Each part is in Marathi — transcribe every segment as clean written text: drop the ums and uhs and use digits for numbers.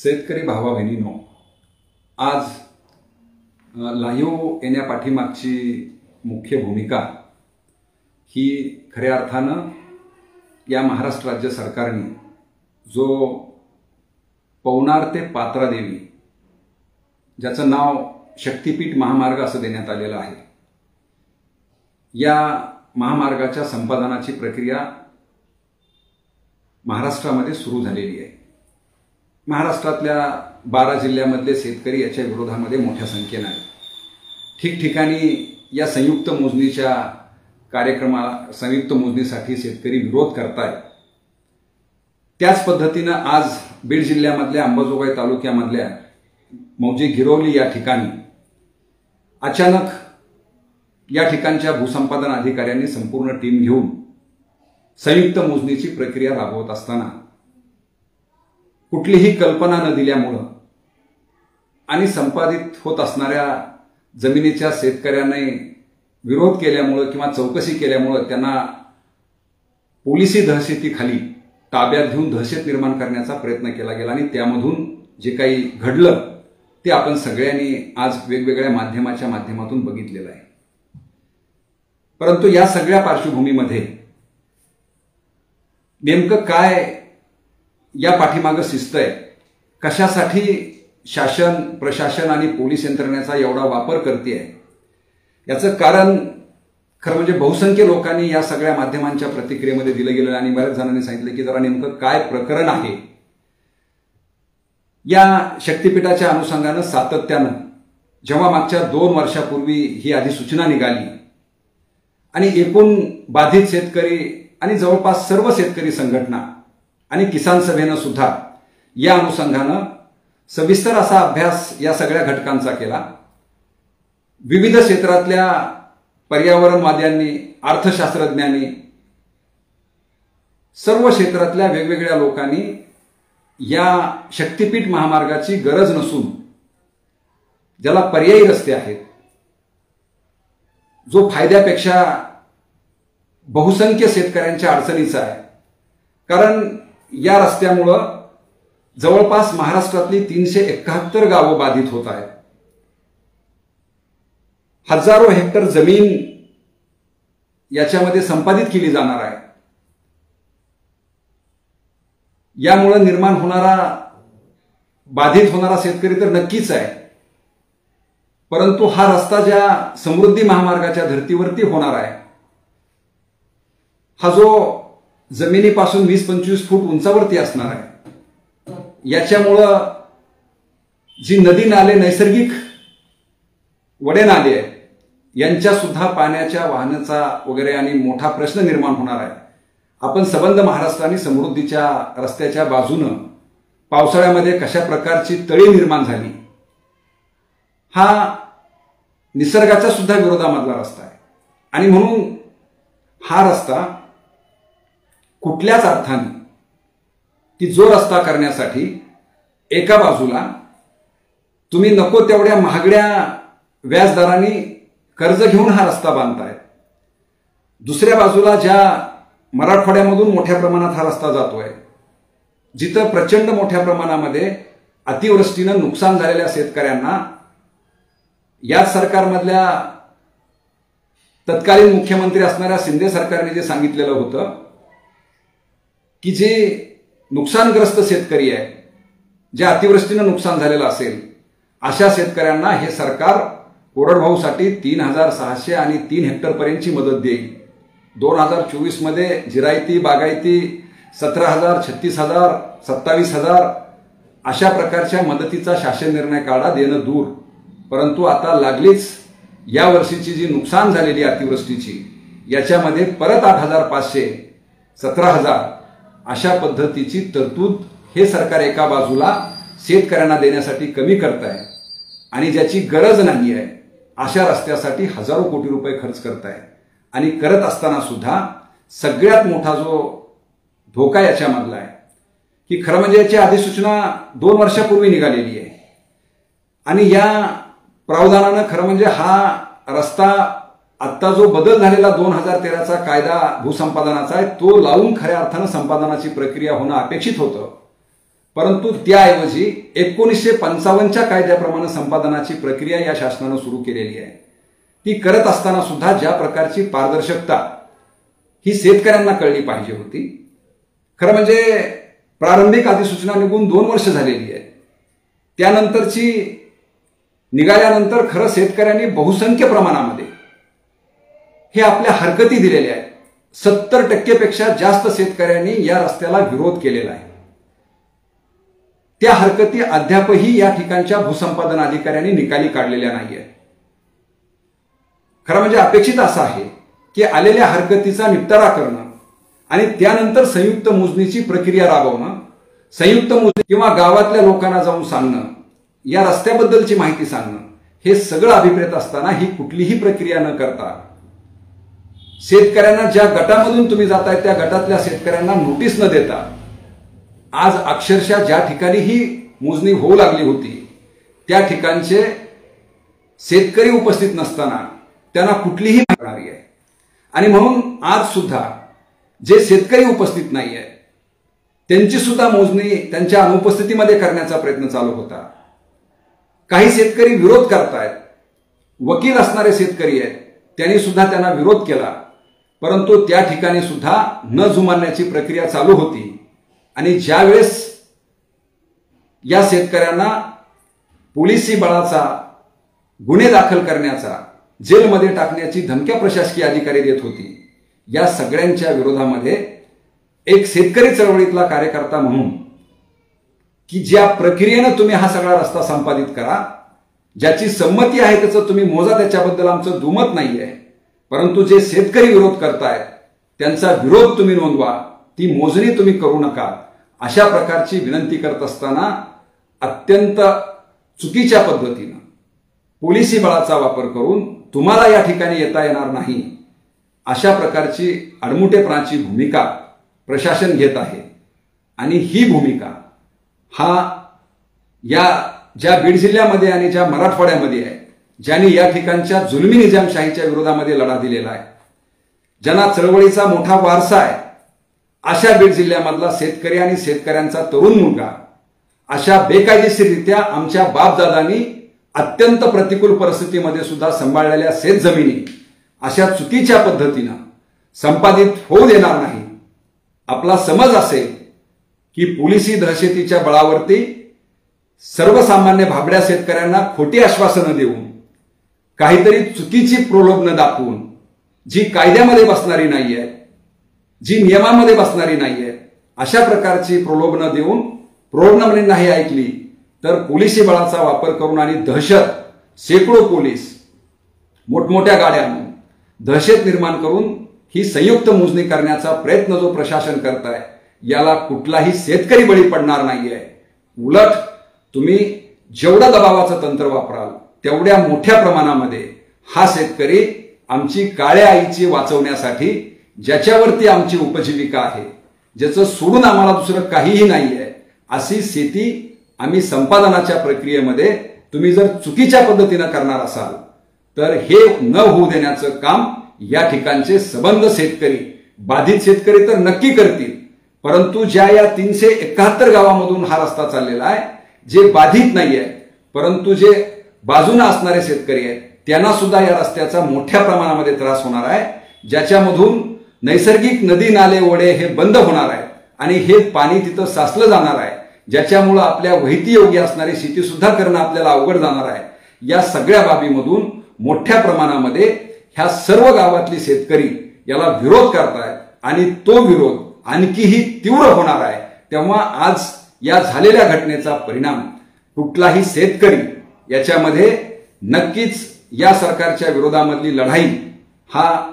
शेतकरी भावा बहिणींनो, आज लाईव्ह येण्यापाठीमागची मुख्य भूमिका ही खऱ्या अर्थानं या महाराष्ट्र राज्य सरकारने जो पवनार ते पात्रा देवी ज्याचं नाव शक्तीपीठ महामार्ग असं देण्यात आलेलं आहे, या महामार्गाच्या संपादनाची प्रक्रिया महाराष्ट्रामध्ये सुरू झालेली आहे। महाराष्ट्रातल्या 12 जिल्ह्यांमधले शेतकरी याच्या विरोधामध्ये मोठ्या संख्येने आहेत। ठिकठिकाणी या संयुक्त मोजणीच्या कार्यक्रमाला संयुक्त मोजणीसाठी शेतकरी विरोध करतायत। त्याच पद्धतीने आज बीड जिल्ह्यामधल्या अंबाजोगाई तालुक्यामधल्या मौजे गिरोली या ठिकाणी अचानक या ठिकाणच्या भूसंपादन अधिकाऱ्यांनी संपूर्ण टीम घेऊन संयुक्त मोजणीची प्रक्रिया राबवत असताना कुठलीही कल्पना न दिल्यामुळे आणि संपादित होत असणाऱ्या जमिनीच्या शेतकऱ्यांनी विरोध केल्यामुळे किंवा चौकशी केल्यामुळे त्यांना पोलिसी दहशतीखाली ताब्यात घेऊन दहशत निर्माण करण्याचा प्रयत्न केला गेला आणि त्यामधून जे काही घडलं ते आपण सगळ्यांनी आज वेगवेगळ्या माध्यमाच्या माध्यमातून बघितलेलं आहे। परंतु या सगळ्या पार्श्वभूमीमध्ये नेमकं काय या पाठीमागे शिस्त आहे, कशासाठी शासन प्रशासन आणि पोलीस यंत्रणेचा एवढा वापर करते आहे, याचं कारण खरं म्हणजे बहुसंख्य लोकांनी या सगळ्या माध्यमांच्या प्रतिक्रियेमध्ये दिलं गेलं आणि बऱ्याच जणांनी सांगितलं की जरा नेमकं काय प्रकरण आहे। या शक्तीपीठाच्या अनुषंगानं सातत्यानं जेव्हा मागच्या 2 वर्षापूर्वी ही अधिसूचना निघाली आणि एकूण बाधित शेतकरी आणि जवळपास सर्व शेतकरी संघटना आणि किसान सभेनं सुद्धा या अनुषंगानं सविस्तर असा अभ्यास या सगळ्या घटकांचा केला। विविध क्षेत्रातल्या पर्यावरणवाद्यांनी, अर्थशास्त्रज्ञांनी, सर्व क्षेत्रातल्या वेगवेगळ्या लोकांनी या शक्तीपीठ महामार्गाची गरज नसून ज्याला पर्यायी रस्ते आहेत, जो फायद्यापेक्षा बहुसंख्य शेतकऱ्यांच्या अडचणीचा आहे, कारण या रस्त्यामुळं जवळपास महाराष्ट्रातली 371 गावं बाधित होत आहेत। हजारो हेक्टर जमीन याच्यामध्ये संपादित केली जाणार आहे। यामुळे निर्माण होणारा बाधित होणारा शेतकरी तर नक्कीच आहे, परंतु हा रस्ता ज्या समृद्धी महामार्गाच्या धर्तीवरती होणार आहे, हा जो जमिनीपासून 20-25 फूट उंचावरती असणार आहे, याच्यामुळं जी नदी नाले नैसर्गिक वडे नाले आहेत यांच्या सुद्धा पाण्याच्या वाहनाचा वगैरे आणि मोठा प्रश्न निर्माण होणार आहे। आपण संबंध महाराष्ट्र आणि समृद्धीच्या रस्त्याच्या बाजूनं पावसाळ्यामध्ये कशा प्रकारची तळी निर्माण झाली, हा निसर्गाच्या सुद्धा विरोधामधला रस्ता आहे आणि म्हणून हा रस्ता कुठल्याच अर्थाने की जो रस्ता करण्यासाठी एका बाजूला तुम्ही नको तेवढ्या महागड्या व्याजदराने कर्ज घेऊन हा रस्ता बांधताय, दुसऱ्या बाजूला ज्या मराठवाड्यामधून मोठ्या प्रमाणात हा रस्ता जातोय, जिथं प्रचंड मोठ्या प्रमाणामध्ये अतिवृष्टीनं नुकसान झालेल्या शेतकऱ्यांना या सरकारमधल्या तत्कालीन मुख्यमंत्री असणाऱ्या शिंदे सरकारने जे सांगितलेलं होतं की जे नुकसानग्रस्त शेतकरी आहे, जे अतिवृष्टीनं नुकसान झालेलं असेल, अशा शेतकऱ्यांना हे सरकार कोरडभाऊसाठी 3,600 आणि 3 हेक्टर पर्यंतची मदत देईल। 2024 मध्ये जिरायती बागायती 17,000, 36,000, 27,000 अशा प्रकारच्या मदतीचा शासन निर्णय काढा, देणं दूर, परंतु आता लागलीच या वर्षीची जी नुकसान झालेली अतिवृष्टीची याच्यामध्ये परत 8,500, 17,000 अशा पद्धतीची तरतूद हे सरकार एका बाजूला शेतकऱ्यांना देण्यासाठी कमी करत आहे आणि ज्याची गरज नाही आहे अशा रस्त्यासाठी हजारो कोटी रुपये खर्च करत आहे आणि करत असताना सुद्धा सगळ्यात मोठा जो धोका याच्यामधला आहे की खरं म्हणजे याची अधिसूचना 2 वर्षापूर्वी निघालेली आहे आणि या प्रावधानानं खरं म्हणजे हा रस्ता आता जो बदल झालेला 2013चा कायदा भूसंपादनाचा आहे तो लावून खऱ्या अर्थानं संपादनाची प्रक्रिया होणं अपेक्षित होतं, परंतु त्याऐवजी 1955च्या कायद्याप्रमाणे संपादनाची प्रक्रिया या शासनानं सुरू केलेली आहे. ती करत असताना सुद्धा ज्या प्रकारची पारदर्शकता ही शेतकऱ्यांना कळली पाहिजे होती. खरं म्हणजे प्रारंभिक अधिसूचना निघून 2 वर्ष झालेली आहे. त्यानंतरची निघाल्यानंतर खरं शेतकऱ्यांनी बहुसंख्य प्रमाणामध्ये हे आपल्या हरकती दिलेल्या आहेत. 70% पेक्षा जास्त शेतकऱ्यांनी या रस्त्याला विरोध केलेला आहे. त्या हरकती अद्यापही या ठिकाणच्या भूसंपादन अधिकाऱ्यांनी निकाली काढलेल्या नाहीये. खरं म्हणजे अपेक्षित असं आहे की आलेल्या हरकतीचा निपटारा करणं आणि त्यानंतर संयुक्त मोजणीची प्रक्रिया राबवणं, संयुक्त मोजणी किंवा गावातल्या लोकांना जाऊन सांगणं, या रस्त्याबद्दलची माहिती सांगणं, हे सगळं अभिप्रेत असताना ही कुठलीही प्रक्रिया न करता शेतकऱ्यांना ज्या गटामधून तुम्ही जाताय त्या गटातल्या शेतकऱ्यांना नोटीस न देता आज अक्षरशः ज्या ठिकाणी ही मोजणी होऊ लागली होती त्या ठिकाणचे शेतकरी उपस्थित नसताना त्यांना कुठलीही मागणी आहे. आणि म्हणून आज सुद्धा जे शेतकरी उपस्थित नाही आहे त्यांची सुद्धा मोजणी त्यांच्या अनुपस्थितीमध्ये करण्याचा प्रयत्न चालू होता. काही शेतकरी विरोध करतायत, वकील असणारे शेतकरी आहेत त्यांनी सुद्धा त्यांना विरोध केला, परंतु त्या ठिकाणी सुद्धा न जुमानण्याची प्रक्रिया चालू होती. आणि ज्यावेळेस या शेतकऱ्यांना पोलिसी बळाचा, गुन्हे दाखल करण्याचा, जेलमध्ये टाकण्याची धमक्या प्रशासकीय अधिकारी देत होती, या सगळ्यांच्या विरोधामध्ये एक शेतकरी चळवळीतला कार्यकर्ता म्हणून की ज्या प्रक्रियेनं तुम्ही हा सगळा रस्ता संपादित करा, ज्याची संमती आहे त्याचं तुम्ही मोजा, त्याच्याबद्दल आमचं दुमत नाहीये, परंतु जे शेतकरी विरोध करतायत त्यांचा विरोध तुम्ही नोंदवा, ती मोजणी तुम्ही करू नका, अशा प्रकारची विनंती करत असताना अत्यंत चुकीच्या पद्धतीनं पोलिसी बळाचा वापर करून तुम्हाला या ठिकाणी येता येणार नाही अशा प्रकारची आडमुठेपणाची भूमिका प्रशासन घेत आहे. आणि ही भूमिका या ज्या बीड जिल्ह्यामध्ये आणि ज्या मराठवाड्यामध्ये आहे, ज्यांनी या ठिकाणच्या जुलमी निजामशाहीच्या विरोधामध्ये लढा दिलेला आहे, ज्यांना चळवळीचा मोठा वारसा आहे, अशा बीड जिल्ह्यामधला शेतकरी आणि शेतकऱ्यांचा तरुण मुलगा अशा बेकायदेशीररित्या आमच्या बापदादांनी अत्यंत प्रतिकूल परिस्थितीमध्ये सुद्धा सांभाळलेल्या शेतजमिनी अशा चुकीच्या पद्धतीनं संपादित होऊ देणार नाही. आपला समज असेल की पोलिसी दहशतीच्या बळावरती सर्वसामान्य भाबड्या शेतकऱ्यांना खोटी आश्वासनं देऊन, काहीतरी चुकीची प्रलोभनं दाखवून, जी कायद्यामध्ये बसणारी नाहीये, जी नियमामध्ये बसणारी नाहीये, अशा प्रकारची प्रलोभनं देऊन प्रलोभनं नाही ऐकली तर पोलिसी बळाचा वापर करून आणि दहशत, शेकडो पोलीस मोठमोठ्या गाड्यांना दहशत निर्माण करून ही संयुक्त मोजणी करण्याचा प्रयत्न जो प्रशासन करत आहे, याला कुठलाही शेतकरी बळी पडणार नाहीये. उलट तुम्ही जेवढं दबावाचं तंत्र वापराल तेवढ्या मोठ्या प्रमाणामध्ये हा शेतकरी आमची काळ्या आईची वाचवण्यासाठी, ज्याच्यावरती आमची उपजीविका आहे, ज्याचं सोडून आम्हाला दुसरं काहीही नाहीये, अशी शेती आम्ही संपादनाच्या प्रक्रियेमध्ये तुम्ही जर चुकीच्या पद्धतीनं करणार असाल तर हे न होऊ देण्याचं काम या ठिकाणचे सबंध शेतकरी, बाधित शेतकरी तर नक्की करतील, परंतु ज्या या 371 गावामधून हा रस्ता चाललेला आहे, जे बाधित नाहीये परंतु जे बाजूने असणारे शेतकरी आहेत त्यांना सुद्धा या रस्त्याचा मोठ्या प्रमाणामध्ये त्रास होणार आहे, ज्याच्यामधून नैसर्गिक नदी, नाले, ओढे हे बंद होणार आहेत आणि हे पाणी तिथं साचलं जाणार आहे, ज्याच्यामुळे आपल्या वहिती योग्य असणारी शेती सुद्धा करणं आपल्याला अवघड जाणार आहे. या सगळ्या बाबीमधून मोठ्या प्रमाणामध्ये ह्या सर्व गावातली शेतकरी याला विरोध करतायत आणि तो विरोध आणखीही तीव्र होणार आहे. तेव्हा आज या झालेल्या घटनेचा परिणाम कुठलाही शेतकरी याच्यामध्ये नक्कीच या सरकारच्या विरोधामधली लढाई हा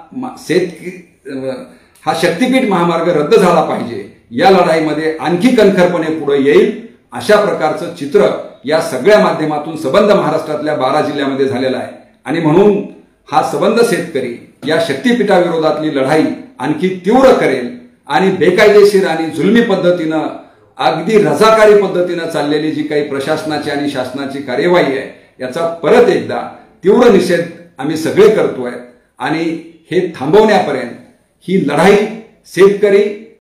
शक्तीपीठ महामार्ग रद्द झाला पाहिजे, या लढाईमध्ये आणखी कणखरपणे पुढे येईल, अशा प्रकारचं चित्र या सगळ्या माध्यमातून सबंध महाराष्ट्रातल्या 12 जिल्ह्यामध्ये झालेलं आहे. आणि म्हणून हा सबंध शेतकरी या शक्तीपीठाविरोधातली लढाई आणखी तीव्र करेल आणि बेकायदेशीर आणि जुलमी पद्धतीनं, अगदी रजाकारी पद्धतीनं चाललेली जी काही प्रशासनाची आणि शासनाची कार्यवाही आहे याचा परत एकदा तीव्र निषेध आम्ही सगळे करतोय. आणि हे थांबवण्यापर्यंत ही लढाई शेतकरी